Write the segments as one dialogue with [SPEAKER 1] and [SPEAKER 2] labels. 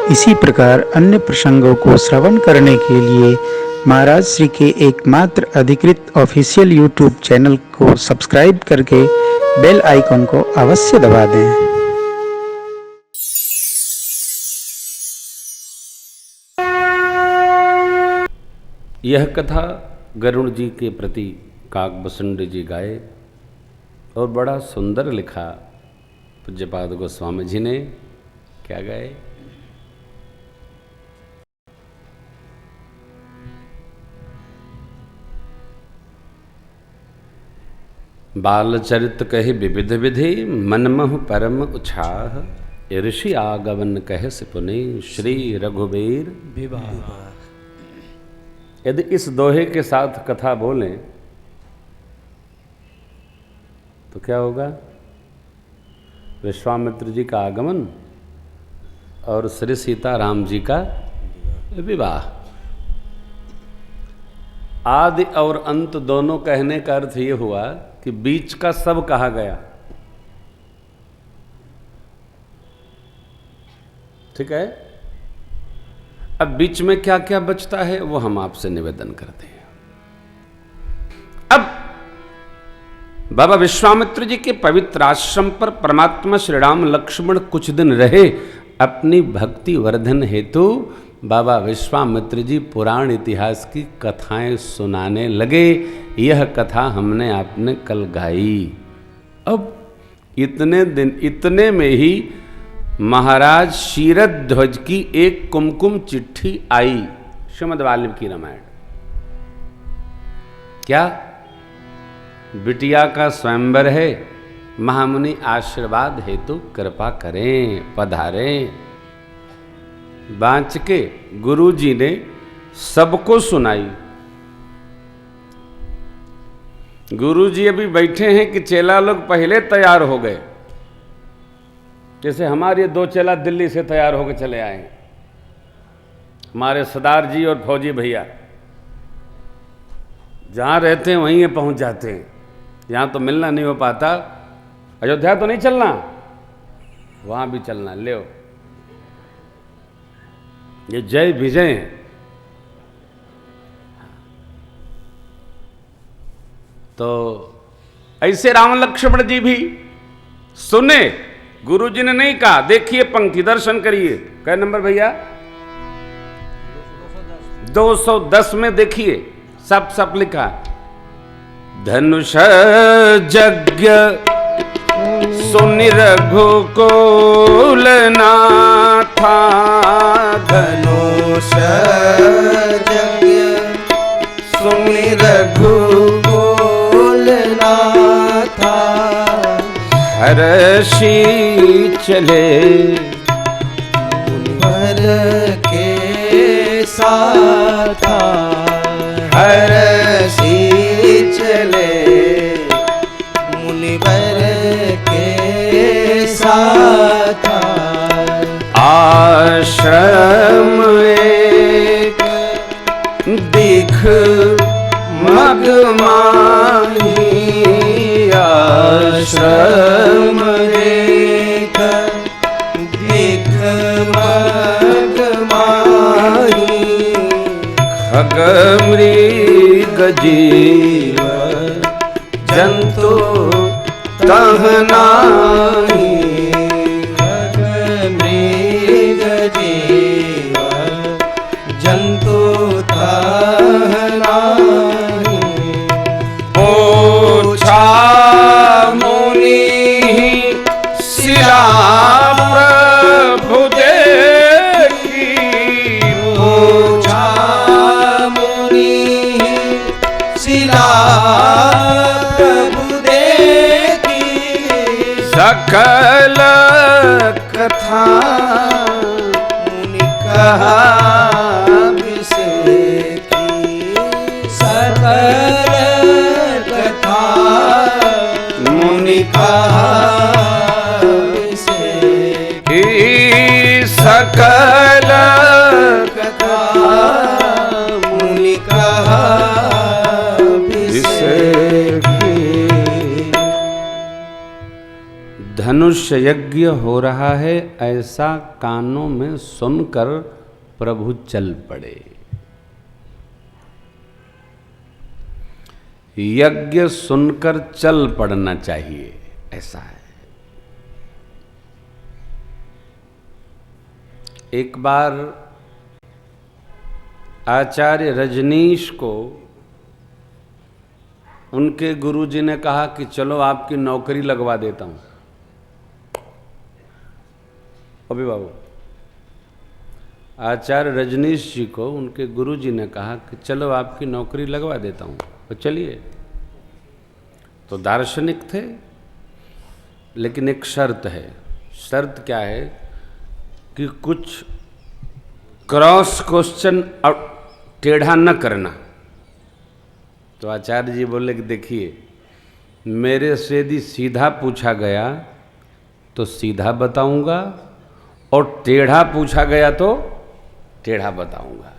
[SPEAKER 1] इसी प्रकार अन्य प्रसंगों को श्रवण करने के लिए महाराज श्री के एकमात्र अधिकृत ऑफिशियल यूट्यूब चैनल को सब्सक्राइब करके बेल आइकन को अवश्य दबा दें।
[SPEAKER 2] यह कथा गरुड़ जी के प्रति काकभूषण जी गाए और बड़ा सुंदर लिखा पूज्यपाद गोस्वामी जी ने। क्या गाए? बाल चरित कहे विविध विधि मनमह परम उछाह ऋषि आगमन कहे सिपुने श्री रघुबीर विवाह। यदि इस दोहे के साथ कथा बोलें तो क्या होगा? विश्वामित्र जी का आगमन और श्री सीताराम जी का विवाह। आदि और अंत दोनों कहने का अर्थ ये हुआ कि बीच का सब कहा गया। ठीक है, अब बीच में क्या क्या बचता है वो हम आपसे निवेदन करते हैं। अब बाबा विश्वामित्र जी के पवित्र आश्रम पर परमात्मा श्री राम लक्ष्मण कुछ दिन रहे। अपनी भक्ति वर्धन हेतु बाबा विश्वामित्र जी पुराण इतिहास की कथाएं सुनाने लगे। यह कथा हमने आपने कल गाई। अब इतने में ही महाराज क्षीरध्वज की एक कुमकुम चिट्ठी आई। श्रीमद् वाल्मीकि रामायण। क्या? बिटिया का स्वयंवर है, महामुनि आशीर्वाद हेतु कृपा करें, पधारें। बांच के गुरु जी ने सबको सुनाई। गुरु जी अभी बैठे हैं कि चेला लोग पहले तैयार हो गए। जैसे हमारे दो चेला दिल्ली से तैयार होकर चले आए हैं, हमारे सरदार जी और फौजी भैया। जहाँ रहते हैं वहीं पहुँच जाते हैं। यहाँ तो मिलना नहीं हो पाता। अयोध्या तो नहीं चलना, वहाँ भी चलना। ले ये जय विजय है। तो ऐसे राम लक्ष्मण जी भी सुने। गुरु जी ने नहीं कहा, देखिए पंक्ति दर्शन करिए। क्या नंबर भैया? 210 में देखिए, सब लिखा। धनुष यज्ञ सुनि रघुकुल नाथा।
[SPEAKER 3] धनुष यज्ञ सुनि रघुकुल नाथा।
[SPEAKER 2] हर्षि चले
[SPEAKER 3] मुनिवर के साथा। हर्षि चले मुनिवर के साथा।
[SPEAKER 2] आश्रम एक दिख मगमाही।
[SPEAKER 3] आश्रम एक दिख मगमाही।
[SPEAKER 2] खग मृग जीव जंतु तह नाही।
[SPEAKER 3] खग मृग जीव जंतु तह नाही।
[SPEAKER 2] ओछा मुनि शिला प्रभु देखी।
[SPEAKER 3] ओछा मुनि शिला प्रभु देखी।
[SPEAKER 2] सकल कथा
[SPEAKER 3] मुनि कहा विषेकी। सकल कथा मुनि कहा विषेकी।
[SPEAKER 2] सकल
[SPEAKER 3] कथा मुनि कहा विषेकी।
[SPEAKER 2] धनुष यज्ञ हो रहा है ऐसा कानों में सुनकर प्रभु चल पड़े। यज्ञ सुनकर चल पड़ना चाहिए, ऐसा है। एक बार आचार्य रजनीश को उनके गुरुजी ने कहा कि चलो आपकी नौकरी लगवा देता हूं। अभी बाबू, आचार्य रजनीश जी को उनके गुरुजी ने कहा कि चलो आपकी नौकरी लगवा देता हूं, तो चलिए। तो दार्शनिक थे, लेकिन एक शर्त है। शर्त क्या है कि कुछ क्रॉस क्वेश्चन और टेढ़ा न करना। तो आचार्य जी बोले कि देखिए, मेरे से यदि सीधा पूछा गया तो सीधा बताऊंगा, और टेढ़ा पूछा गया तो टेढ़ा बताऊंगा।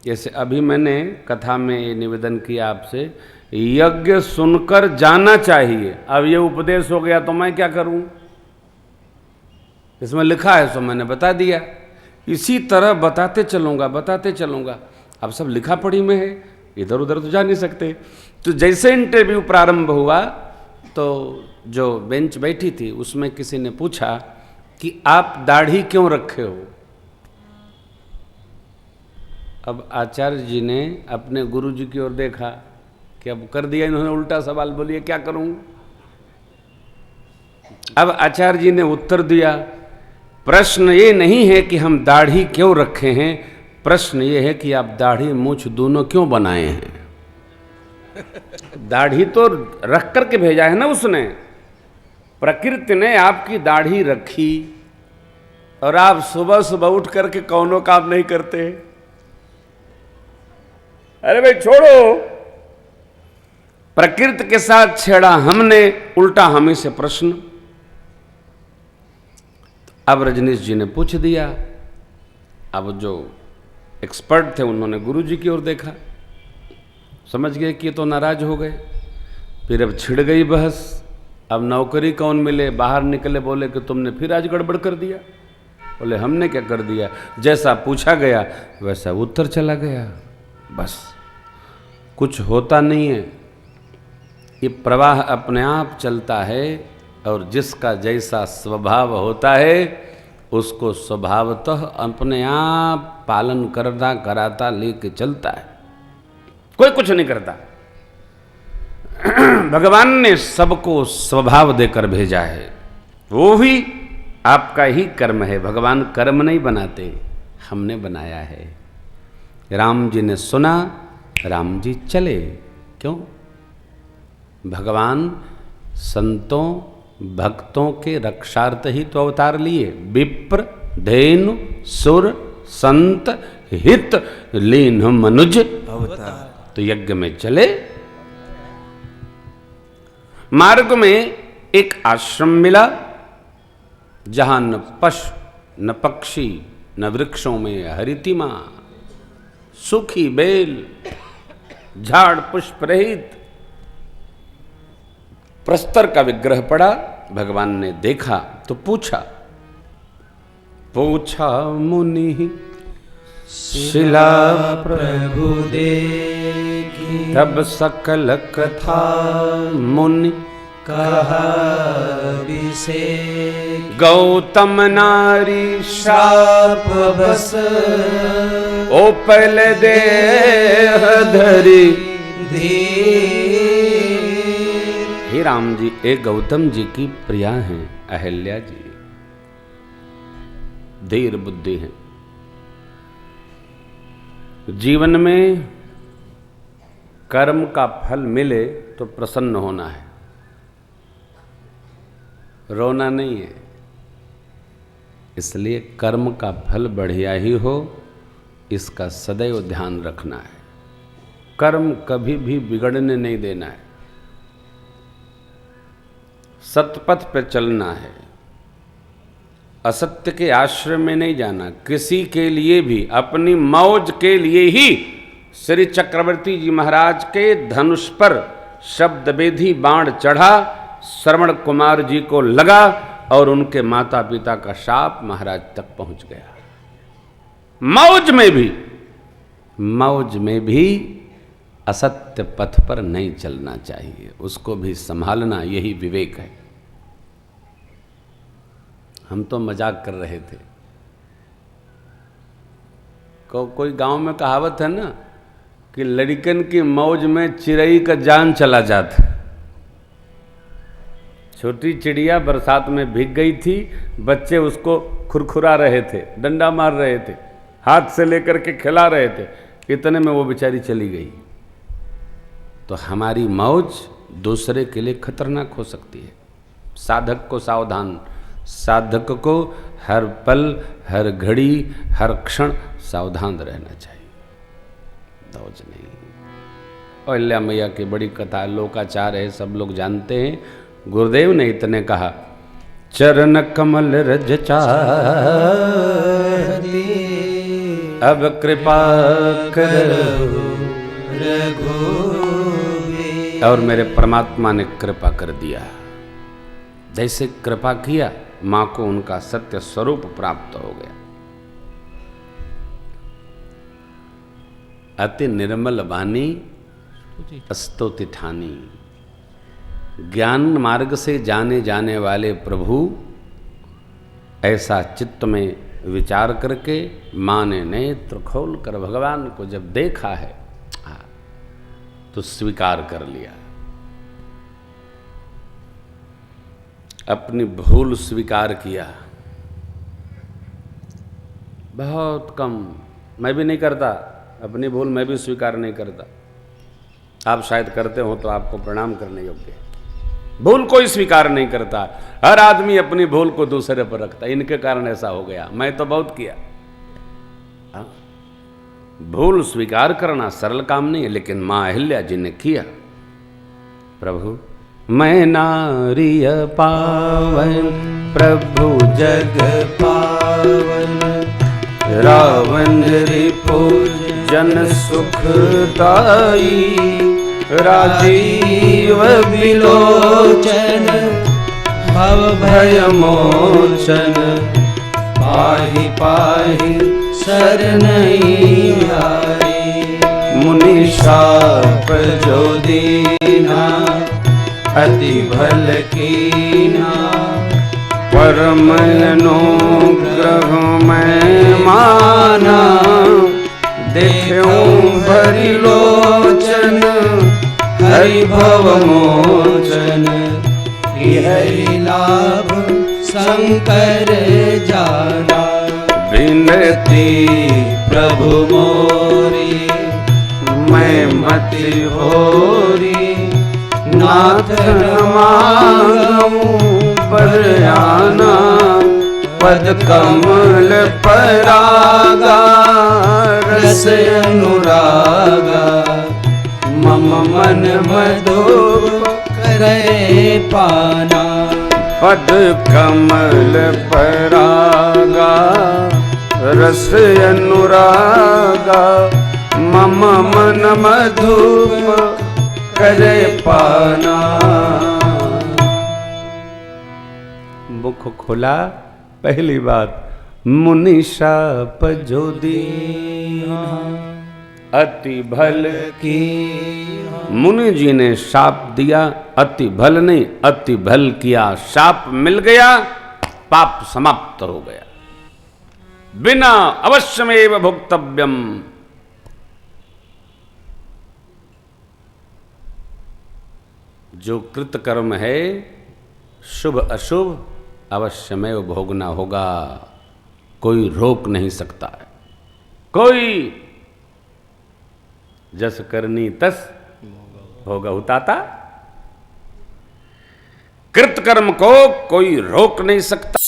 [SPEAKER 2] जैसे अभी मैंने कथा में ये निवेदन किया आपसे, यज्ञ सुनकर जाना चाहिए। अब ये उपदेश हो गया तो मैं क्या करूं? इसमें लिखा है सो मैंने बता दिया। इसी तरह बताते चलूंगा। अब सब लिखा पढ़ी में है, इधर उधर तो जा नहीं सकते। तो जैसे इंटरव्यू प्रारंभ हुआ तो जो बेंच बैठी थी उसमें किसी ने पूछा कि आप दाढ़ी क्यों रखे हो? अब आचार्य जी ने अपने गुरु जी की ओर देखा कि अब कर दिया इन्होंने उल्टा सवाल, बोलिए क्या करूं? अब आचार्य जी ने उत्तर दिया, प्रश्न ये नहीं है कि हम दाढ़ी क्यों रखे हैं, प्रश्न ये है कि आप दाढ़ी मूछ दोनों क्यों बनाए हैं। दाढ़ी तो रख करके भेजा है ना उसने, प्रकृति ने आपकी दाढ़ी रखी और आप सुबह सुबह उठ करके कौनो काम नहीं करते। अरे भाई छोड़ो, प्रकृति के साथ छेड़ा हमने, उल्टा हमें से प्रश्न। अब रजनीश जी ने पूछ दिया। अब जो एक्सपर्ट थे उन्होंने गुरुजी की ओर देखा, समझ गए कि ये तो नाराज हो गए। फिर अब छिड़ गई बहस। अब नौकरी कौन मिले? बाहर निकले, बोले कि तुमने फिर आज गड़बड़ कर दिया। बोले हमने क्या कर दिया? जैसा पूछा गया वैसा उत्तर चला गया, बस कुछ होता नहीं है। ये प्रवाह अपने आप चलता है, और जिसका जैसा स्वभाव होता है उसको स्वभावतः अपने आप पालन करता कराता लेके चलता है, कोई कुछ नहीं करता। भगवान ने सबको स्वभाव देकर भेजा है, वो भी आपका ही कर्म है। भगवान कर्म नहीं बनाते, हमने बनाया है। राम जी ने सुना, राम जी चले। क्यों? भगवान संतों भक्तों के रक्षार्थ ही तो अवतार लिए। विप्र धेनु सुर संत हित लीन मनुज अवतार। तो यज्ञ में चले। मार्ग में एक आश्रम मिला जहां न पशु न पक्षी न वृक्षों में हरितिमा, सूखी बेल, झाड़ पुष्प रहित प्रस्तर का विग्रह पड़ा। भगवान ने देखा तो पूछा मुनि शिला
[SPEAKER 3] प्रभु देखी,
[SPEAKER 2] तब सकल कथा मुनि
[SPEAKER 3] कहा विषेक।
[SPEAKER 2] गौतम नारी
[SPEAKER 3] शाप बस
[SPEAKER 2] ओ पहले देह धरी। हे राम जी, एक गौतम जी की प्रिया हैं अहल्या जी, धीर बुद्धि हैं। जीवन में कर्म का फल मिले तो प्रसन्न होना है, रोना नहीं है। इसलिए कर्म का फल बढ़िया ही हो, इसका सदैव ध्यान रखना है। कर्म कभी भी बिगड़ने नहीं देना है, सतपथ पर चलना है, असत्य के आश्रय में नहीं जाना। किसी के लिए भी, अपनी मौज के लिए ही श्री चक्रवर्ती जी महाराज के धनुष पर शब्द वेधी बाण चढ़ा, श्रवण कुमार जी को लगा और उनके माता पिता का शाप महाराज तक पहुंच गया। मौज में भी असत्य पथ पर नहीं चलना चाहिए, उसको भी संभालना, यही विवेक है। हम तो मजाक कर रहे थे। कोई गांव में कहावत है ना कि लड़कन की मौज में चिड़ई का जान चला जाता। छोटी चिड़िया बरसात में भीग गई थी, बच्चे उसको खुरखुरा रहे थे, डंडा मार रहे थे, हाथ से लेकर के खिला रहे थे, इतने में वो बेचारी चली गई। तो हमारी मौज दूसरे के लिए खतरनाक हो सकती है। साधक को सावधान, साधक को हर पल, हर घड़ी, हर क्षण सावधान रहना चाहिए, मौज नहीं। अहिल्या मैया की बड़ी कथा, लोकाचार है, सब लोग जानते हैं। गुरुदेव ने इतने कहा, चरण कमल रज चाहती अब कृपा करो रघुवीर। और मेरे परमात्मा ने कृपा कर दिया। जैसे कृपा किया, मां को उनका सत्य स्वरूप प्राप्त हो गया। अति निर्मल वाणी स्तुति ठानी। ज्ञान मार्ग से जाने जाने वाले प्रभु ऐसा चित्त में विचार करके मां ने नेत्र खोल कर भगवान को जब देखा है तो स्वीकार कर लिया। अपनी भूल स्वीकार किया। बहुत कम, मैं भी नहीं करता अपनी भूल, मैं भी स्वीकार नहीं करता। आप शायद करते हो तो आपको प्रणाम करने योग्य है। भूल कोई स्वीकार नहीं करता। हर आदमी अपनी भूल को दूसरे पर रखता है, इनके कारण ऐसा हो गया, मैं तो बहुत किया। भूल स्वीकार करना सरल काम नहीं है, लेकिन मां अहिल्या जी ने किया। प्रभु मैं नारिय पावन, प्रभु जग पावन, रावण रिपु जन सुखदाई, राजीव विलोचन भव भय मोचन, पाहि पाहि शरणई आई। मुनि शाप जो दीना अति भल कीना, परम अनुग्रह मैं माना, देखूं भरी लोचन हरि भव मोचन, हरि लाभ शंकर जाना। विनती प्रभु मोरी मैं मति होरी, नाथ मांगूं बरयाना, पद कमल परागा रस अनुरागा, मम मन मधु करे पाना। पद कमल परागा रस अनुरागा, मम मन मधु करे पाना। मुख खुला, पहली बात मुनि शाप जो दीना अति भल की। मुनि जी ने शाप दिया, अति भल नहीं अति भल किया। शाप मिल गया, पाप समाप्त हो गया। बिना अवश्यमेव भोक्तव्यम। जो कृत कर्म है, शुभ अशुभ अवश्यमेव भोगना होगा, कोई रोक नहीं सकता है। कोई जस करनी तस भोगहु ताता, कृत कर्म को कोई रोक नहीं सकता।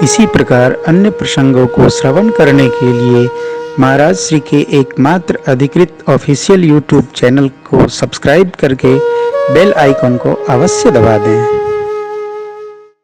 [SPEAKER 1] इसी प्रकार अन्य प्रसंगों को श्रवण करने के लिए महाराज श्री के एकमात्र अधिकृत ऑफिशियल YouTube चैनल को सब्सक्राइब करके बेल आइकॉन को अवश्य दबा दें।